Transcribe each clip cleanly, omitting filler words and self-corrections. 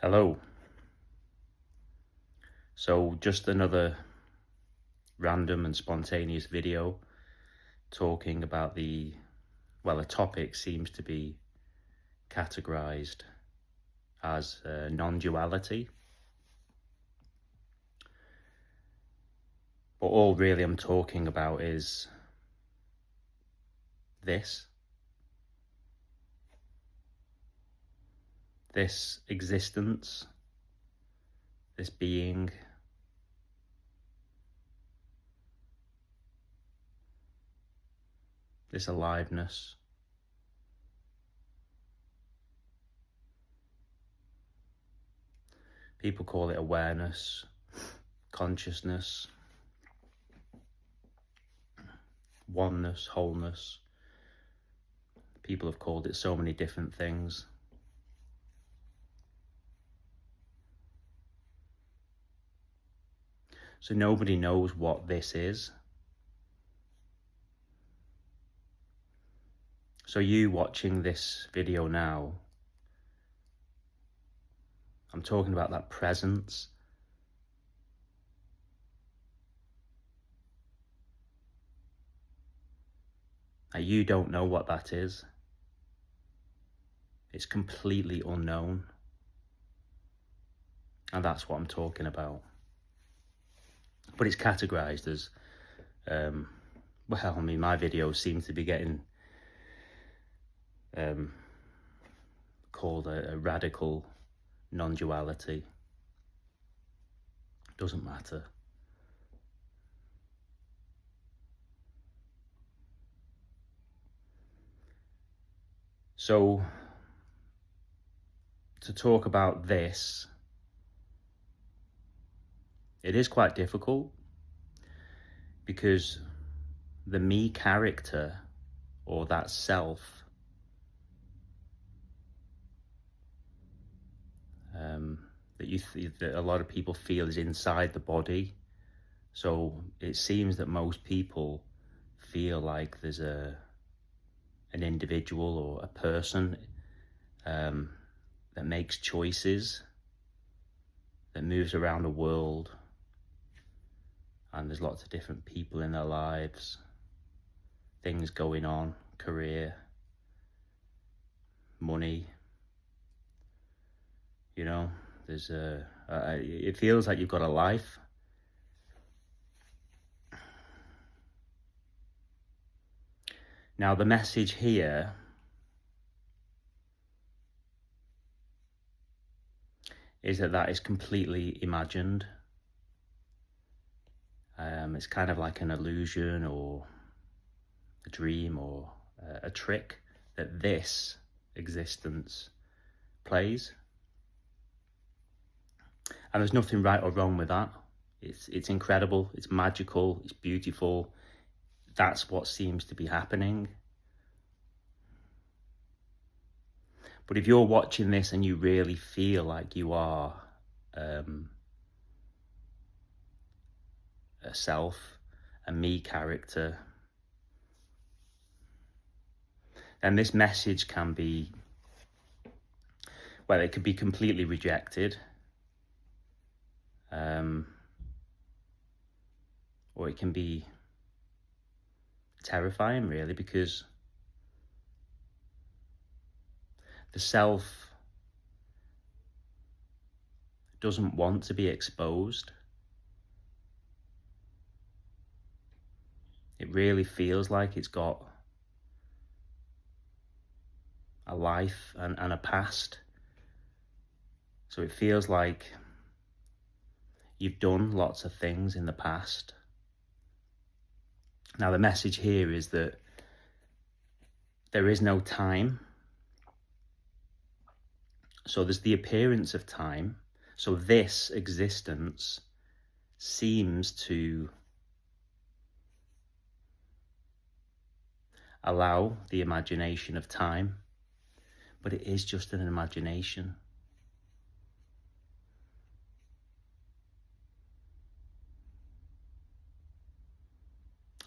Hello. So just another random and spontaneous video talking about the topic seems to be categorized as non-duality. But all really I'm talking about is this existence, this being, this aliveness. People call it awareness, consciousness, oneness, wholeness. People have called it so many different things. So nobody knows what this is. So you watching this video now, I'm talking about that presence. Now, you don't know what that is. It's completely unknown. And that's what I'm talking about. But it's categorized as, my videos seem to be getting called a radical non-duality. Doesn't matter. So, to talk about this, it is quite difficult because the me character, or that self, that a lot of people feel is inside the body. So it seems that most people feel like there's an individual or a person that makes choices, that moves around the world, and there's lots of different people in their lives, things going on, career, money. You know, there's it feels like you've got a life. Now, the message here is that is completely imagined. It's kind of like an illusion or a dream or a trick that this existence plays. And there's nothing right or wrong with that. It's incredible, it's magical, it's beautiful. That's what seems to be happening. But if you're watching this and you really feel like you are a self, a me character, then this message can be, it could be completely rejected. Or it can be terrifying, really, because the self doesn't want to be exposed. It really feels like it's got a life and a past. So it feels like you've done lots of things in the past. Now, the message here is that there is no time. So there's the appearance of time. So this existence seems to allow the imagination of time, but it is just an imagination.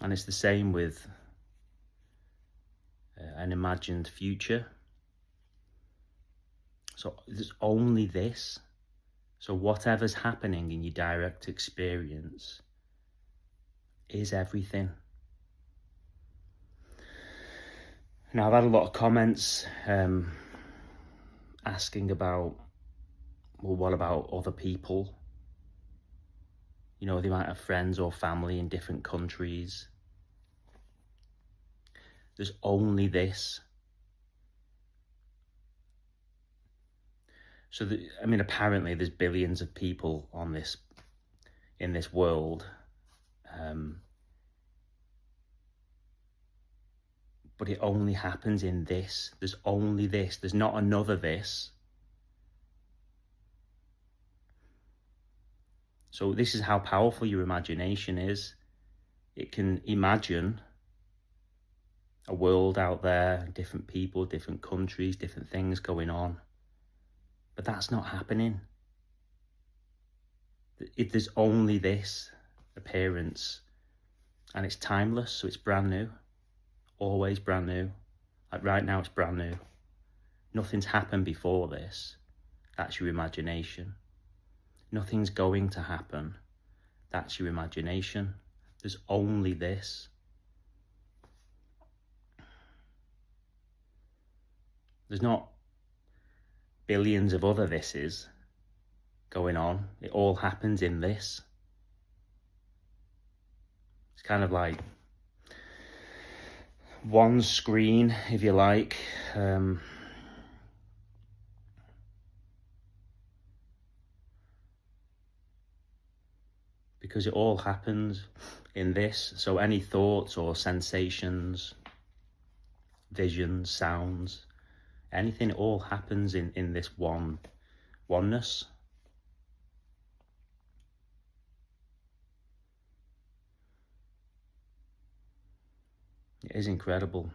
And it's the same with an imagined future. So there's only this. So whatever's happening in your direct experience is everything. Now, I've had a lot of comments asking about, well, what about other people? You know, they might have friends or family in different countries. There's only this. So, apparently there's billions of people in this world. But it only happens in this. There's only this. There's not another this. So this is how powerful your imagination is. It can imagine a world out there, different people, different countries, different things going on. But that's not happening. There's only this appearance. And it's timeless, so it's brand new. Always brand new. Like right now, it's brand new. Nothing's happened before this. That's your imagination. Nothing's going to happen. That's your imagination. There's only this. There's not billions of other thises going on. It all happens in this. It's kind of like one screen, if you like. Because it all happens in this. So any thoughts or sensations, visions, sounds, anything, it all happens in this oneness. It is incredible.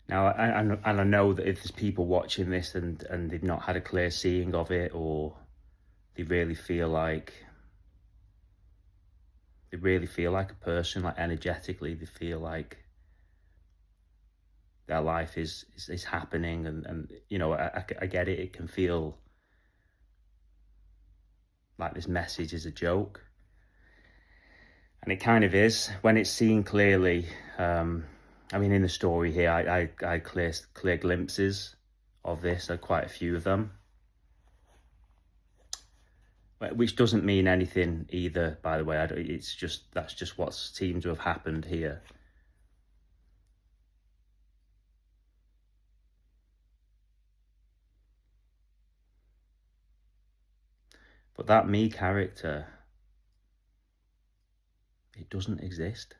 Now, I know that if there's people watching this and they've not had a clear seeing of it, or they really feel like a person, like energetically, they feel like their life is happening, and you know, I get it. It can feel like this message is a joke, and it kind of is when it's seen clearly. In the story here, I clear glimpses of this, quite a few of them, which doesn't mean anything either, by the way. That's just what seems to have happened here. But that me character, it doesn't exist.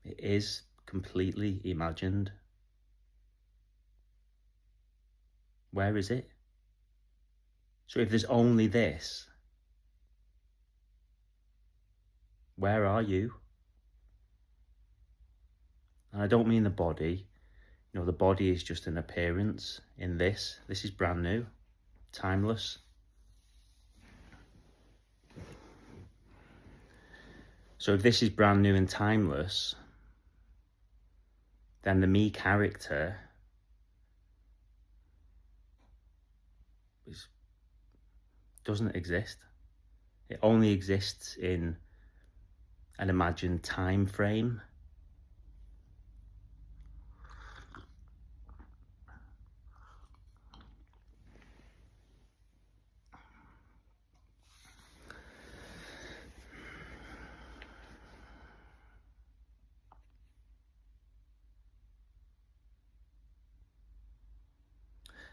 It is completely imagined. Where is it? So if there's only this, where are you? And I don't mean the body. You know, the body is just an appearance in this. This is brand new, timeless. So if this is brand new and timeless, then the me character doesn't exist. It only exists in an imagined time frame.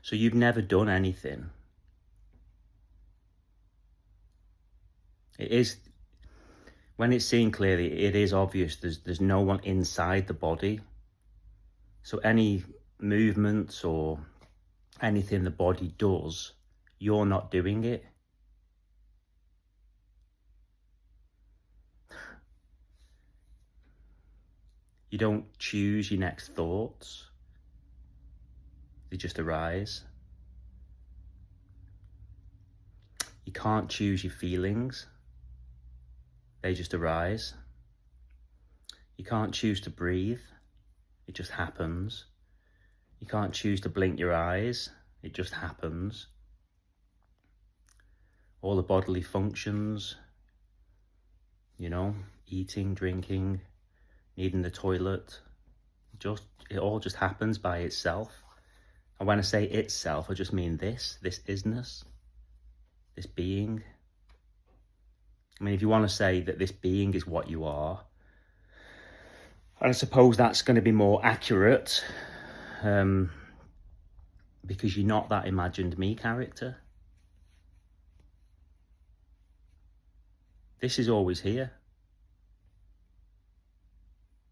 So you've never done anything. It is, when it's seen clearly, it is obvious there's no one inside the body. So any movements or anything the body does, you're not doing it. You don't choose your next thoughts. They just arise. You can't choose your feelings. They just arise. You can't choose to breathe. It just happens. You can't choose to blink your eyes. It just happens. All the bodily functions, you know, eating, drinking, needing the toilet, it all just happens by itself. And when I say itself, I just mean this isness, this being. I mean, if you want to say that this being is what you are, and I suppose that's going to be more accurate, because you're not that imagined me character. This is always here.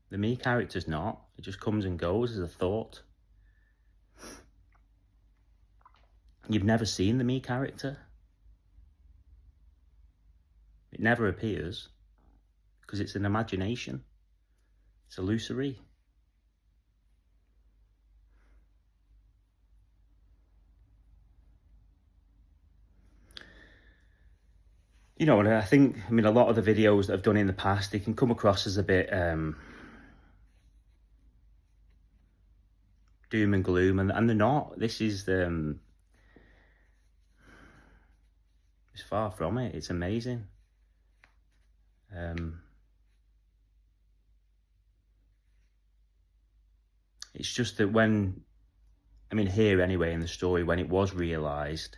The me character's not. It just comes and goes as a thought. You've never seen the me character. It never appears because it's an imagination. It's illusory. You know, and I mean, a lot of the videos that I've done in the past, they can come across as a bit doom and gloom, and they're not. This is it's far from it. It's amazing. It's just that when, I mean, here anyway in the story, when it was realised,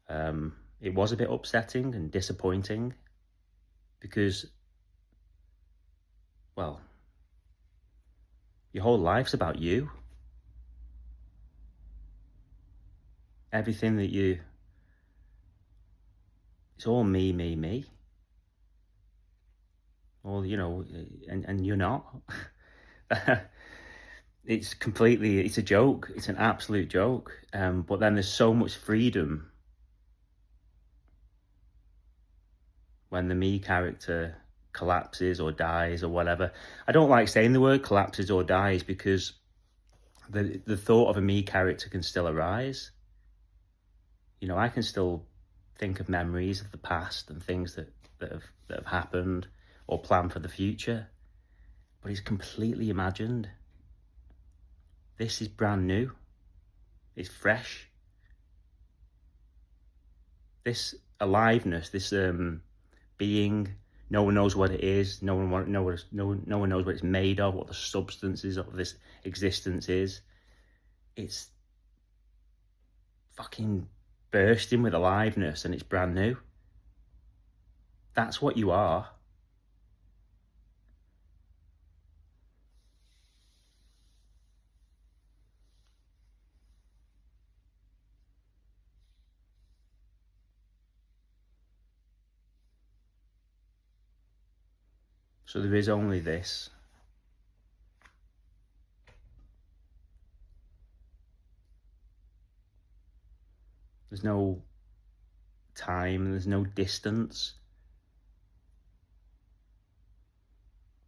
it was a bit upsetting and disappointing because, well, your whole life's about you. Everything that it's all me. All, you know, and you're not. It's a joke. It's an absolute joke. But then there's so much freedom when the me character collapses or dies or whatever. I don't like saying the word collapses or dies because the thought of a me character can still arise. You know, I can still think of memories of the past and things that have happened or plan for the future, but it's completely imagined. This is brand new. It's fresh. This aliveness, this being, no one knows what it is. No one knows what it's made of, what the substances of this existence is. It's fucking bursting with aliveness, and it's brand new. That's what you are. So there is only this. There's no time, there's no distance.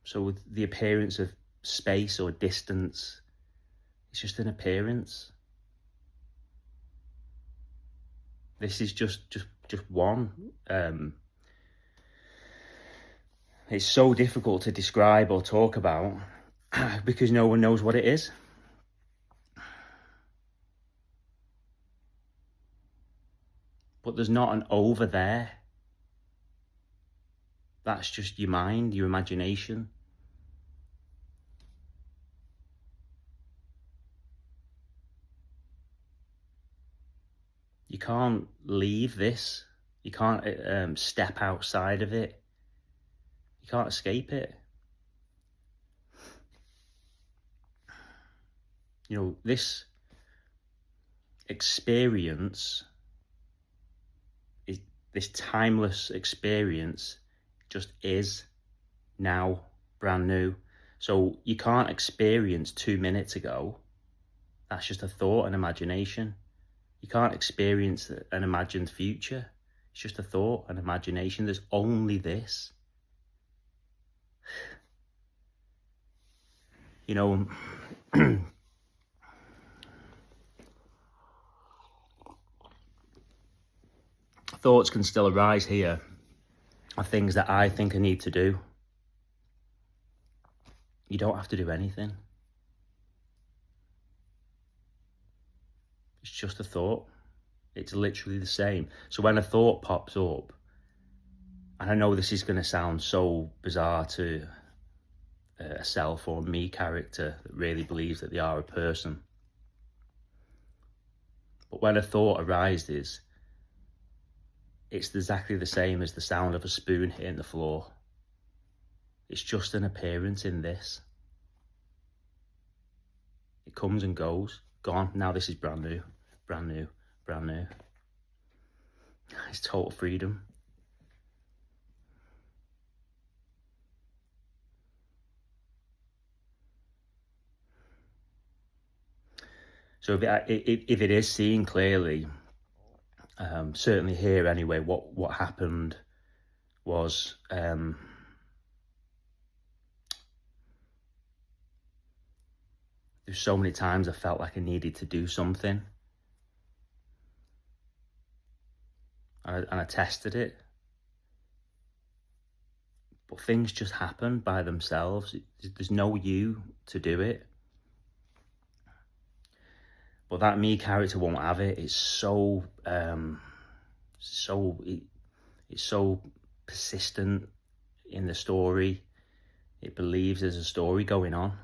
So with the appearance of space or distance, it's just an appearance. This is just one. It's so difficult to describe or talk about because no one knows what it is. But there's not an over there. That's just your mind, your imagination. You can't leave this. You can't step outside of it. You can't escape it. You know, this experience, this timeless experience just is now, brand new. So you can't experience 2 minutes ago. That's just a thought, an imagination. You can't experience an imagined future. It's just a thought, an imagination. There's only this. You know, thoughts can still arise here of things that I think I need to do. You don't have to do anything. It's just a thought. It's literally the same. So when a thought pops up, and I know this is going to sound so bizarre to a self or me character that really believes that they are a person, but when a thought arises, it's exactly the same as the sound of a spoon hitting the floor. It's just an appearance in this. It comes and goes, gone. Now this is brand new, brand new, brand new. It's total freedom. So if it is seen clearly, certainly here anyway, what happened was there's so many times I felt like I needed to do something, and I tested it, but things just happen by themselves. There's no you to do it. But that me character won't have it. It's so persistent in the story. It believes there's a story going on.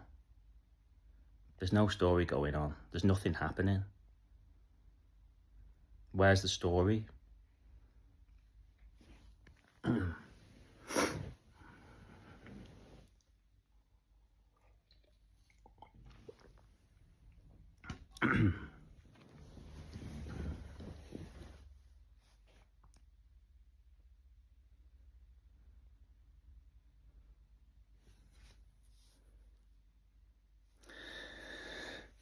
There's no story going on. There's nothing happening. Where's the story?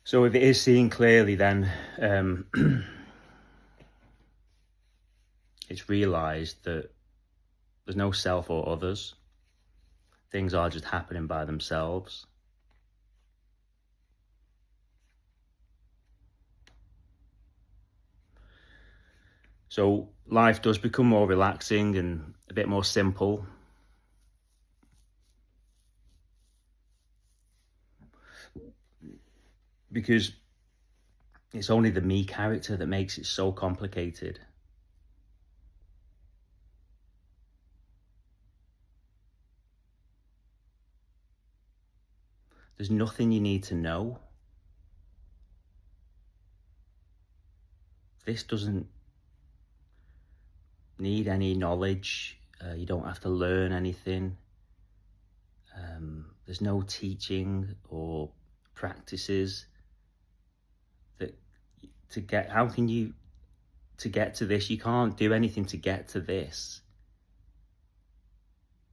So if it is seen clearly, then it's realised that there's no self or others. Things are just happening by themselves. So life does become more relaxing and a bit more simple. Because it's only the me character that makes it so complicated. There's nothing you need to know. This doesn't need any knowledge. You don't have to learn anything. There's no teaching or practices that to get. How can you to get to this? You can't do anything to get to this.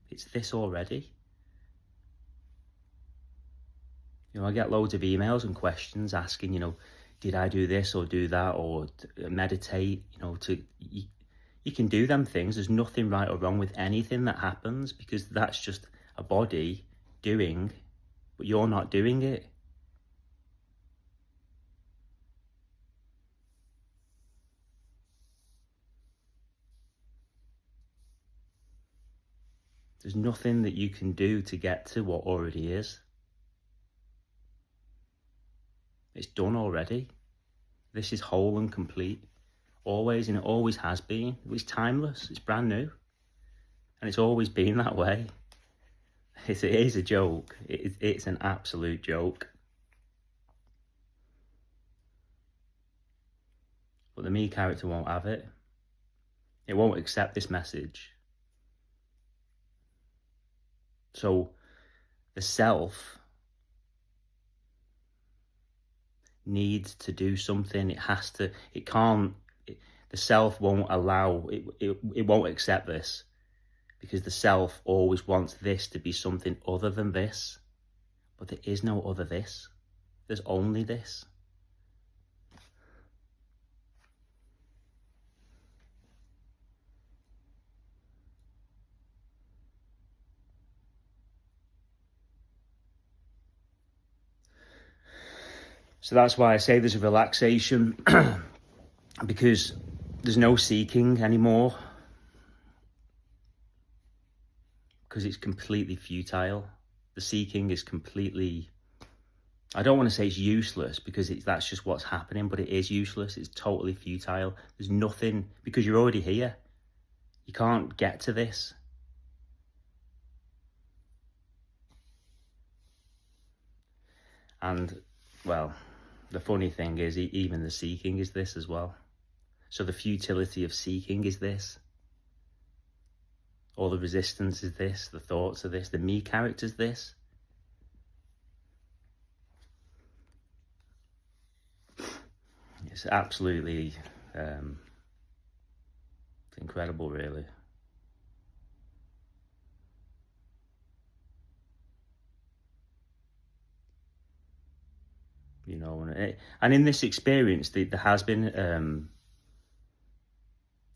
It's this already. I get loads of emails and questions asking, did I do this or do that or meditate? You can do them things. There's nothing right or wrong with anything that happens, because that's just a body doing, but you're not doing it. There's nothing that you can do to get to what already is. It's done already. This is whole and complete. Always, and it always has been. It's timeless. It's brand new. And it's always been that way. It is a joke. It's an absolute joke. But the me character won't have it. It won't accept this message. So the self needs to do something. The self won't allow, it won't accept this, because the self always wants this to be something other than this. But there is no other this. There's only this. So that's why I say there's a relaxation, because there's no seeking anymore, because it's completely futile. The seeking is completely, I don't want to say it's useless, because that's just what's happening, but it is useless. It's totally futile. There's nothing, because you're already here. You can't get to this. And, well, the funny thing is, even the seeking is this as well. So the futility of seeking is this. All the resistance is this. The thoughts are this. The me character's this. It's absolutely it's incredible, really. You know, and in this experience, there has been,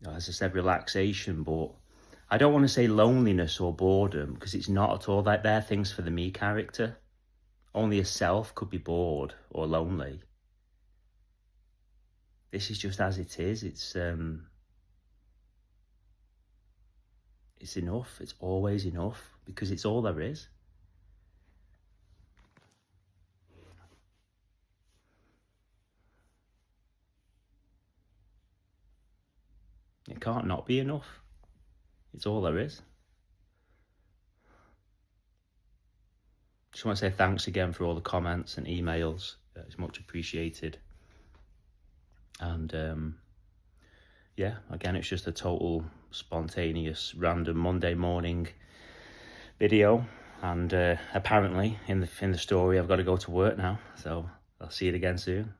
as I said, relaxation, but I don't want to say loneliness or boredom, because it's not at all. That they're things for the me character. Only a self could be bored or lonely. This is just as it is. It's enough. It's always enough, because it's all there is. It can't not be enough. It's all there is. Just want to say thanks again for all the comments and emails. It's much appreciated. And yeah, again, it's just a total spontaneous, random Monday morning video. And apparently, in the story, I've got to go to work now. So I'll see you again soon.